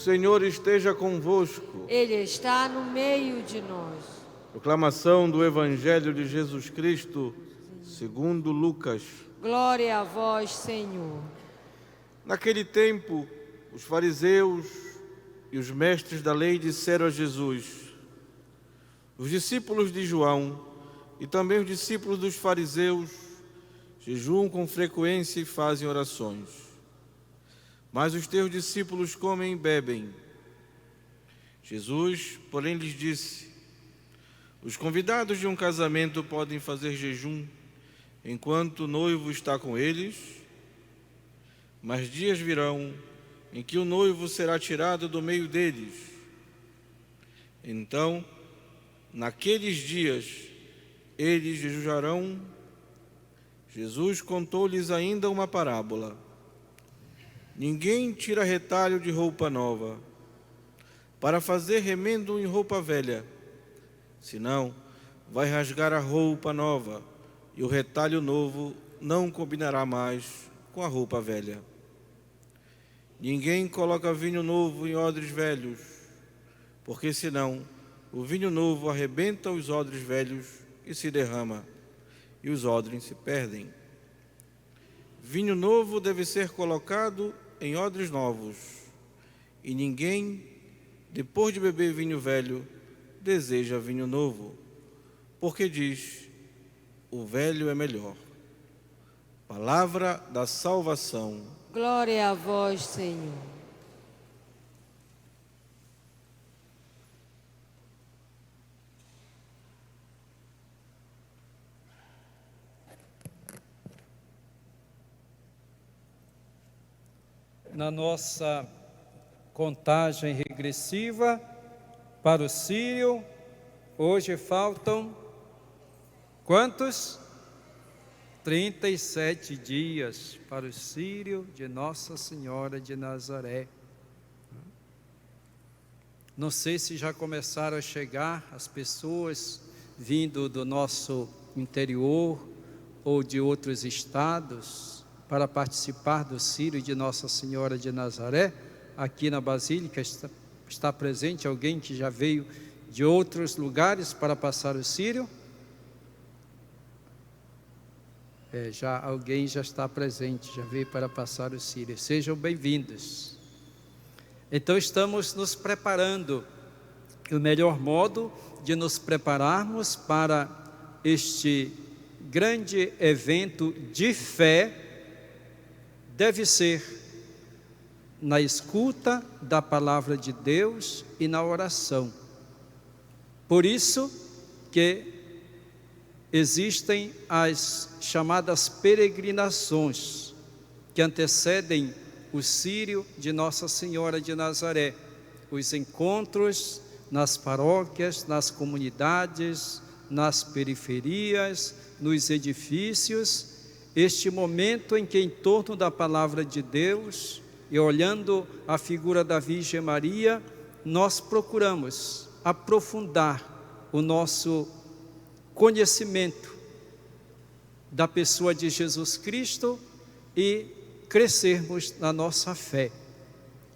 Senhor esteja convosco. Ele está no meio de nós. Proclamação do Evangelho de Jesus Cristo, segundo Lucas. Glória a vós, Senhor. Naquele tempo, os fariseus e os mestres da lei disseram a Jesus: os discípulos de João e também os discípulos dos fariseus jejuam com frequência e fazem orações. Mas os teus discípulos comem e bebem. Jesus, porém, lhes disse: os convidados de um casamento podem fazer jejum enquanto o noivo está com eles, mas dias virão em que o noivo será tirado do meio deles. Então, naqueles dias, eles jejuarão. Jesus contou-lhes ainda uma parábola. Ninguém tira retalho de roupa nova para fazer remendo em roupa velha, senão vai rasgar a roupa nova, e o retalho novo não combinará mais com a roupa velha. Ninguém coloca vinho novo em odres velhos, porque senão o vinho novo arrebenta os odres velhos e se derrama, e os odres se perdem. Vinho novo deve ser colocado em odres novos, e ninguém, depois de beber vinho velho, deseja vinho novo, porque diz: o velho é melhor. Palavra da salvação. Glória a vós, Senhor. Na nossa contagem regressiva para o Sírio, hoje faltam quantos? 37 dias para o Sírio de Nossa Senhora de Nazaré. Não sei se já começaram a chegar as pessoas vindo do nosso interior ou de outros estados para participar do Sírio de Nossa Senhora de Nazaré. Aqui na Basílica está presente alguém que já veio de outros lugares para passar o Sírio? Alguém já está presente, já veio para passar o Sírio. Sejam bem-vindos. Então estamos nos preparando. O melhor modo de nos prepararmos para este grande evento de fé deve ser na escuta da palavra de Deus e na oração. Por isso que existem as chamadas peregrinações que antecedem o Sírio de Nossa Senhora de Nazaré, os encontros nas paróquias, nas comunidades, nas periferias, nos edifícios, este momento em que, em torno da palavra de Deus e olhando a figura da Virgem Maria, nós procuramos aprofundar o nosso conhecimento da pessoa de Jesus Cristo e crescermos na nossa fé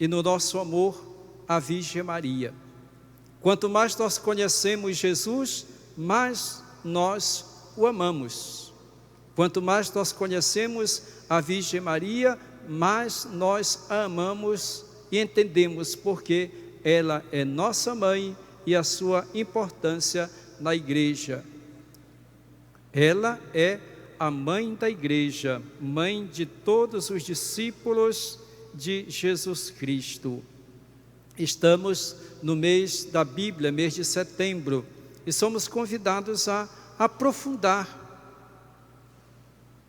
e no nosso amor à Virgem Maria. Quanto mais nós conhecemos Jesus, mais nós o amamos. Quanto mais nós conhecemos a Virgem Maria, mais nós a amamos e entendemos porque ela é nossa mãe e a sua importância na igreja. Ela é a mãe da igreja, mãe de todos os discípulos de Jesus Cristo. Estamos no mês da Bíblia, mês de setembro, e somos convidados a aprofundar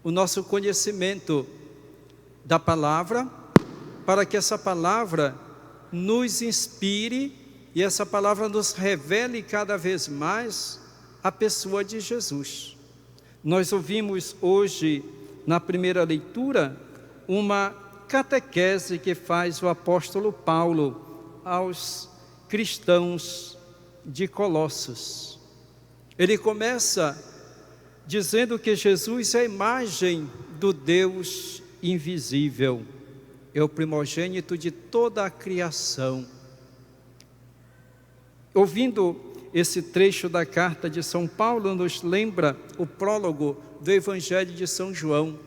o nosso conhecimento da palavra, para que essa palavra nos inspire e essa palavra nos revele cada vez mais a pessoa de Jesus. Nós ouvimos hoje, na primeira leitura, uma catequese que faz o apóstolo Paulo aos cristãos de Colossos. Ele começa dizendo que Jesus é a imagem do Deus invisível. é o primogênito de toda a criação. Ouvindo esse trecho da carta de São Paulo, nos lembra o prólogo do Evangelho de São João,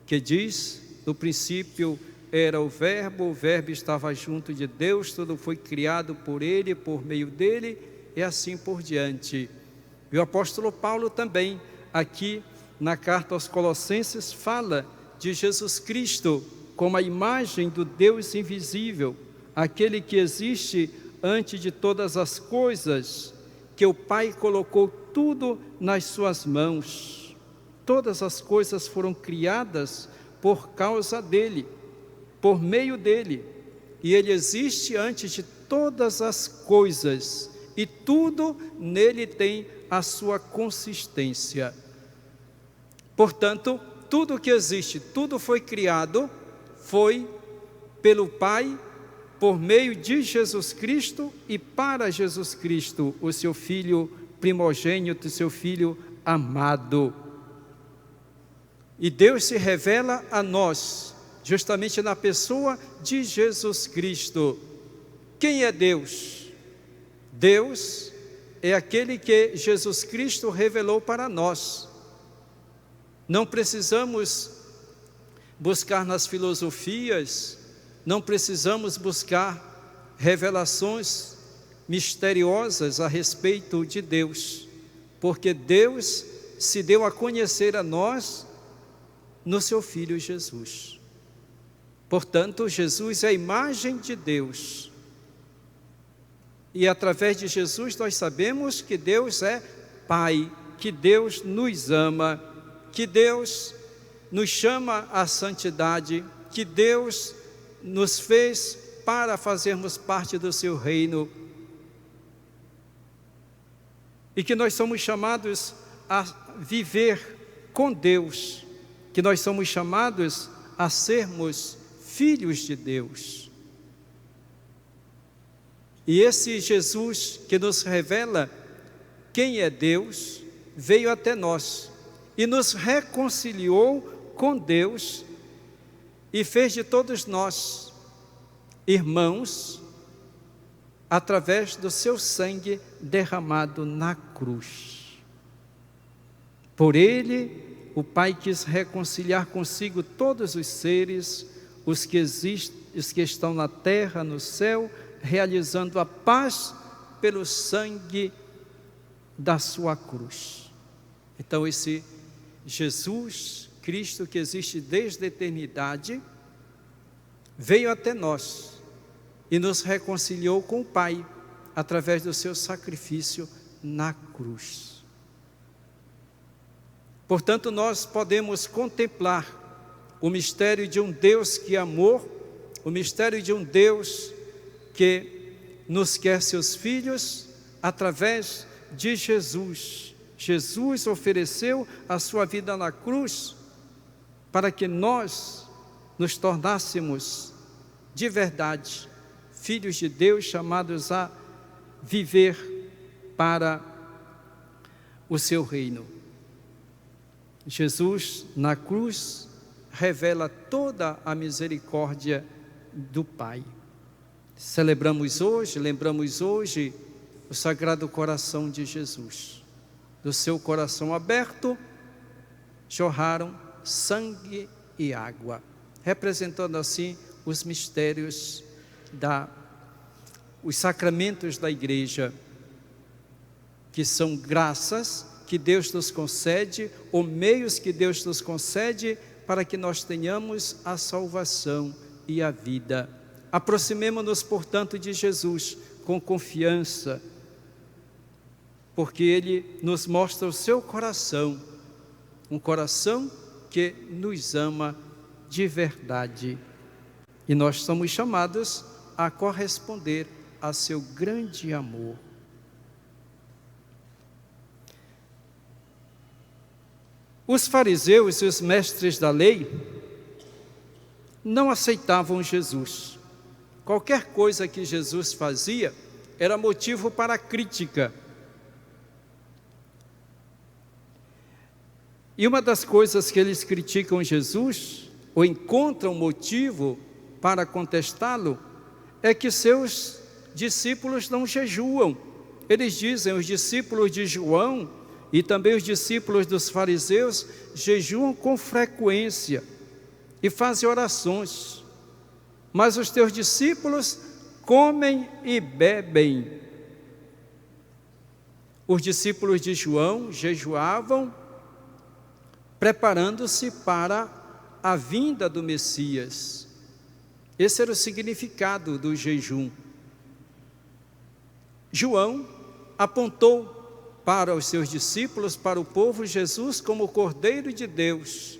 que diz: no princípio era o Verbo estava junto de Deus, tudo foi criado por Ele, por meio dEle, e assim por diante. E o apóstolo Paulo também, aqui na carta aos Colossenses, fala de Jesus Cristo como a imagem do Deus invisível, aquele que existe antes de todas as coisas, que o Pai colocou tudo nas suas mãos. Todas as coisas foram criadas por causa dele, por meio dele, e ele existe antes de todas as coisas, e tudo nele tem a sua consistência. Portanto, tudo que existe, tudo foi criado, foi pelo Pai, por meio de Jesus Cristo e para Jesus Cristo, o seu Filho primogênito, seu Filho amado. E Deus se revela a nós, justamente na pessoa de Jesus Cristo. Quem é Deus? Deus é aquele que Jesus Cristo revelou para nós. Não precisamos buscar nas filosofias, não precisamos buscar revelações misteriosas a respeito de Deus, porque Deus se deu a conhecer a nós no seu Filho Jesus. Portanto, Jesus é a imagem de Deus. E através de Jesus nós sabemos que Deus é Pai, que Deus nos ama, que Deus nos chama à santidade, que Deus nos fez para fazermos parte do seu reino. E que nós somos chamados a viver com Deus, que nós somos chamados a sermos filhos de Deus. E esse Jesus que nos revela quem é Deus, veio até nós e nos reconciliou com Deus e fez de todos nós irmãos através do seu sangue derramado na cruz. Por ele, o Pai quis reconciliar consigo todos os seres, os que estão na terra, no céu, realizando a paz pelo sangue da sua cruz. Então esse Jesus Cristo, que existe desde a eternidade, veio até nós e nos reconciliou com o Pai através do seu sacrifício na cruz. Portanto, nós podemos contemplar o mistério de um Deus que é amor, o mistério de um Deus que nos quer seus filhos através de Jesus. Jesus ofereceu a sua vida na cruz para que nós nos tornássemos de verdade filhos de Deus, chamados a viver para o seu reino. Jesus na cruz revela toda a misericórdia do Pai. Lembramos hoje o Sagrado Coração de Jesus. Do seu coração aberto jorraram sangue e água, representando assim os mistérios os sacramentos da igreja, que são graças que Deus nos concede, ou meios que Deus nos concede para que nós tenhamos a salvação e a vida. Aproximemo-nos, portanto, de Jesus com confiança, porque Ele nos mostra o seu coração, um coração que nos ama de verdade. E nós somos chamados a corresponder a seu grande amor. Os fariseus e os mestres da lei não aceitavam Jesus. Qualquer coisa que Jesus fazia era motivo para crítica. E uma das coisas que eles criticam Jesus, ou encontram motivo para contestá-lo é que seus discípulos não jejuam. Eles dizem, os discípulos de João e também os discípulos dos fariseus jejuam com frequência e fazem orações, mas os teus discípulos comem e bebem. Os discípulos de João jejuavam, preparando-se para a vinda do Messias. Esse era o significado do jejum. João apontou para os seus discípulos, para o povo, Jesus como o Cordeiro de Deus,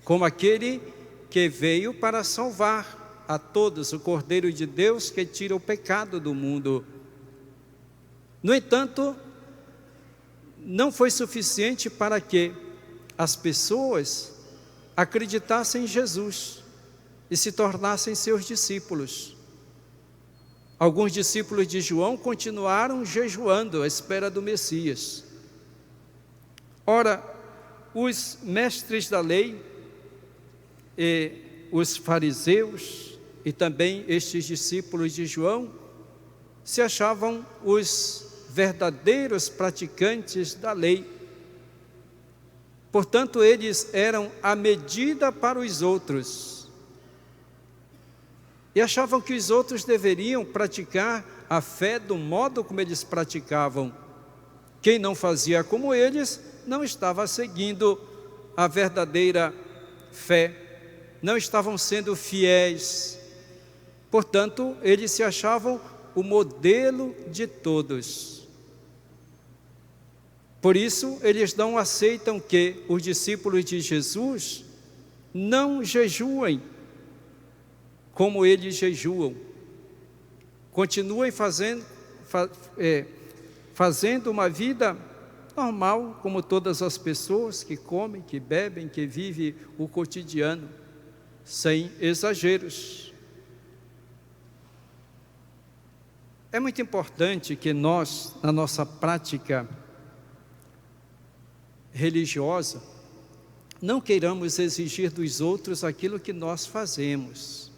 como aquele que veio para salvar a todos, o Cordeiro de Deus que tira o pecado do mundo. No entanto, não foi suficiente para que as pessoas acreditassem em Jesus e se tornassem seus discípulos. Alguns discípulos de João continuaram jejuando à espera do Messias. Ora, os mestres da lei e os fariseus e também estes discípulos de João se achavam os verdadeiros praticantes da lei. Portanto, eles eram a medida para os outros. E achavam que os outros deveriam praticar a fé do modo como eles praticavam. Quem não fazia como eles, não estava seguindo a verdadeira fé, não estavam sendo fiéis. Portanto, eles se achavam o modelo de todos. Por isso, eles não aceitam que os discípulos de Jesus não jejuem como eles jejuam. Continuem fazendo uma vida normal, como todas as pessoas que comem, que bebem, que vivem o cotidiano, sem exageros. É muito importante que nós, na nossa prática religiosa, não queiramos exigir dos outros aquilo que nós fazemos.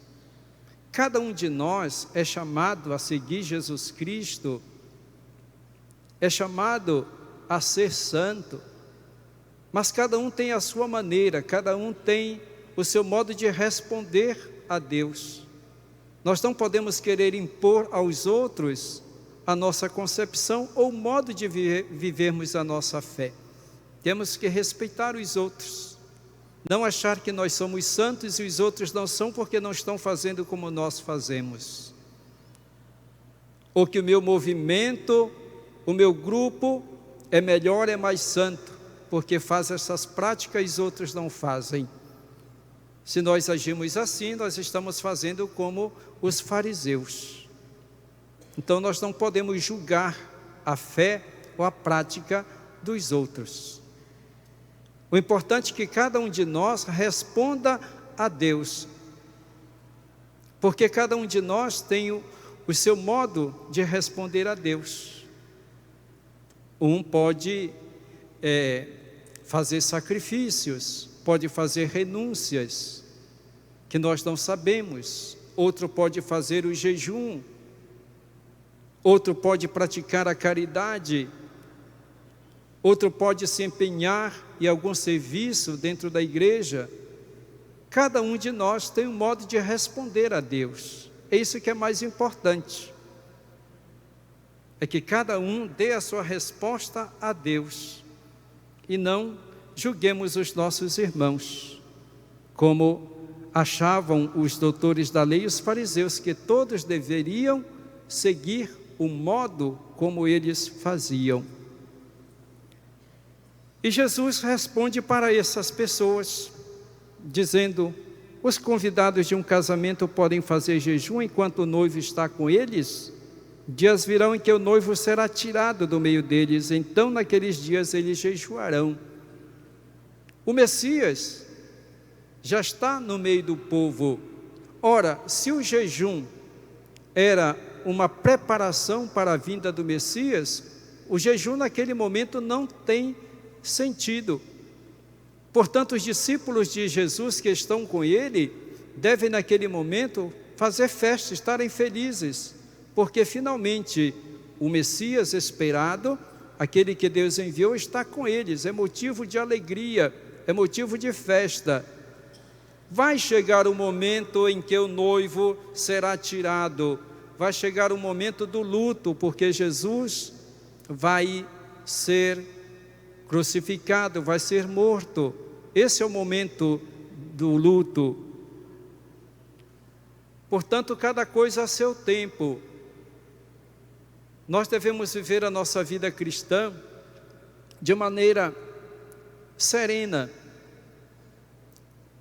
Cada um de nós é chamado a seguir Jesus Cristo, é chamado a ser santo, mas cada um tem a sua maneira, cada um tem o seu modo de responder a Deus. Nós não podemos querer impor aos outros a nossa concepção ou modo de vivermos a nossa fé. Temos que respeitar os outros. Não achar que nós somos santos e os outros não são porque não estão fazendo como nós fazemos. Ou que o meu movimento, o meu grupo é melhor, é mais santo, porque faz essas práticas e os outros não fazem. Se nós agimos assim, nós estamos fazendo como os fariseus. Então nós não podemos julgar a fé ou a prática dos outros. O importante é que cada um de nós responda a Deus, porque cada um de nós tem o seu modo de responder a Deus. Um pode fazer sacrifícios, pode fazer renúncias, que nós não sabemos. Outro pode fazer o jejum, outro pode praticar a caridade, outro pode se empenhar em algum serviço dentro da igreja. Cada um de nós tem um modo de responder a Deus. É isso que é mais importante. É que cada um dê a sua resposta a Deus. E não julguemos os nossos irmãos, como achavam os doutores da lei e os fariseus, que todos deveriam seguir o modo como eles faziam. E Jesus responde para essas pessoas, dizendo: os convidados de um casamento podem fazer jejum enquanto o noivo está com eles? Dias virão em que o noivo será tirado do meio deles, então naqueles dias eles jejuarão. O Messias já está no meio do povo. Ora, se o jejum era uma preparação para a vinda do Messias, o jejum naquele momento não tem sentido. Portanto, os discípulos de Jesus que estão com ele devem naquele momento fazer festa, estarem felizes, porque finalmente o Messias esperado, aquele que Deus enviou, está com eles. É motivo de alegria, é motivo de festa. Vai chegar o momento em que o noivo será tirado, vai chegar o momento do luto, porque Jesus vai ser crucificado, vai ser morto. Esse é o momento do luto. Portanto, cada coisa a seu tempo. Nós devemos viver a nossa vida cristã de maneira serena,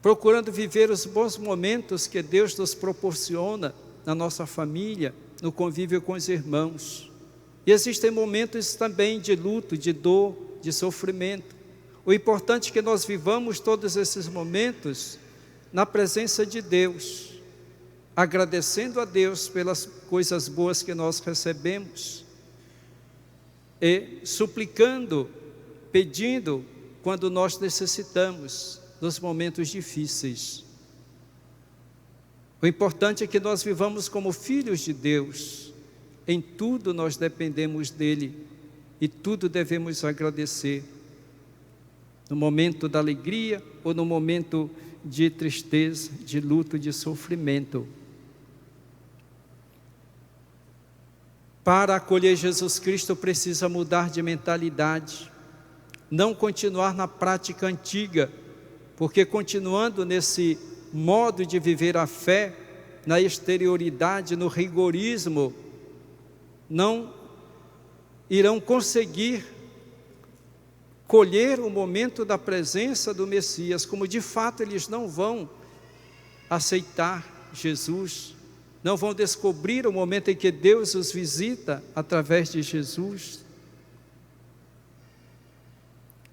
procurando viver os bons momentos que Deus nos proporciona na nossa família, no convívio com os irmãos. E existem momentos também de luto, de dor, de sofrimento. O importante é que nós vivamos todos esses momentos na presença de Deus, agradecendo a Deus pelas coisas boas que nós recebemos e suplicando, pedindo quando nós necessitamos, nos momentos difíceis. O importante é que nós vivamos como filhos de Deus. Em tudo nós dependemos dEle e tudo devemos agradecer. No momento da alegria ou no momento de tristeza, de luto, de sofrimento. Para acolher Jesus Cristo precisa mudar de mentalidade, não continuar na prática antiga, porque continuando nesse modo de viver a fé, na exterioridade, no rigorismo, não irão conseguir colher o momento da presença do Messias, como de fato eles não vão aceitar Jesus, não vão descobrir o momento em que Deus os visita através de Jesus.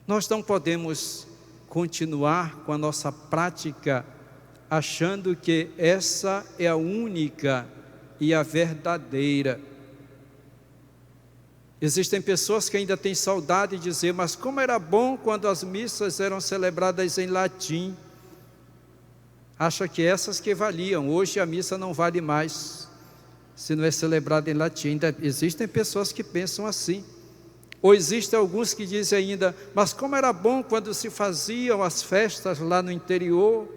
Nós não podemos continuar com a nossa prática achando que essa é a única e a verdadeira. Existem pessoas que ainda têm saudade de dizer, mas como era bom quando as missas eram celebradas em latim. Acha que essas que valiam, hoje a missa não vale mais, se não é celebrada em latim. Ainda existem pessoas que pensam assim. Ou existem alguns que dizem ainda, mas como era bom quando se faziam as festas lá no interior,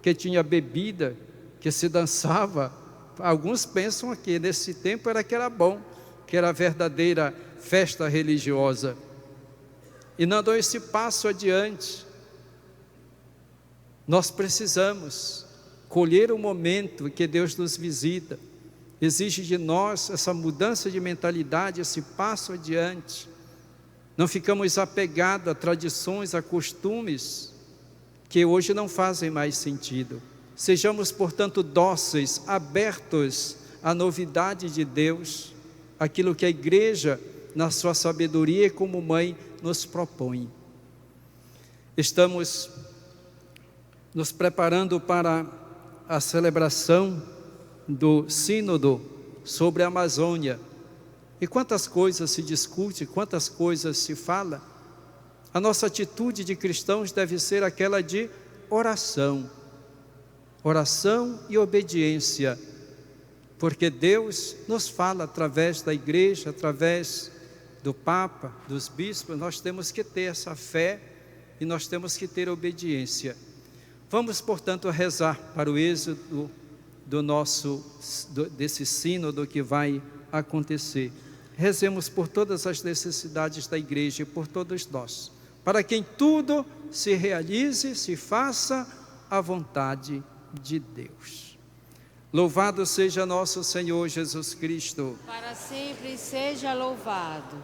que tinha bebida, que se dançava. Alguns pensam que nesse tempo era que era bom, que era a verdadeira festa religiosa. E não dão esse passo adiante. Nós precisamos colher o momento em que Deus nos visita. Exige de nós essa mudança de mentalidade, esse passo adiante. Não ficamos apegados a tradições, a costumes que hoje não fazem mais sentido. Sejamos, portanto, dóceis, abertos à novidade de Deus, aquilo que a igreja, na sua sabedoria e como mãe, nos propõe. Estamos nos preparando para a celebração do Sínodo sobre a Amazônia. E quantas coisas se discute, quantas coisas se fala. A nossa atitude de cristãos deve ser aquela de oração. Oração e obediência. Porque Deus nos fala através da igreja, através do Papa, dos bispos. Nós temos que ter essa fé e nós temos que ter obediência. Vamos, portanto, rezar para o êxito desse sínodo que vai acontecer. Rezemos por todas as necessidades da igreja e por todos nós, para que em tudo se realize, se faça a vontade de Deus. Louvado seja nosso Senhor Jesus Cristo. Para sempre seja louvado.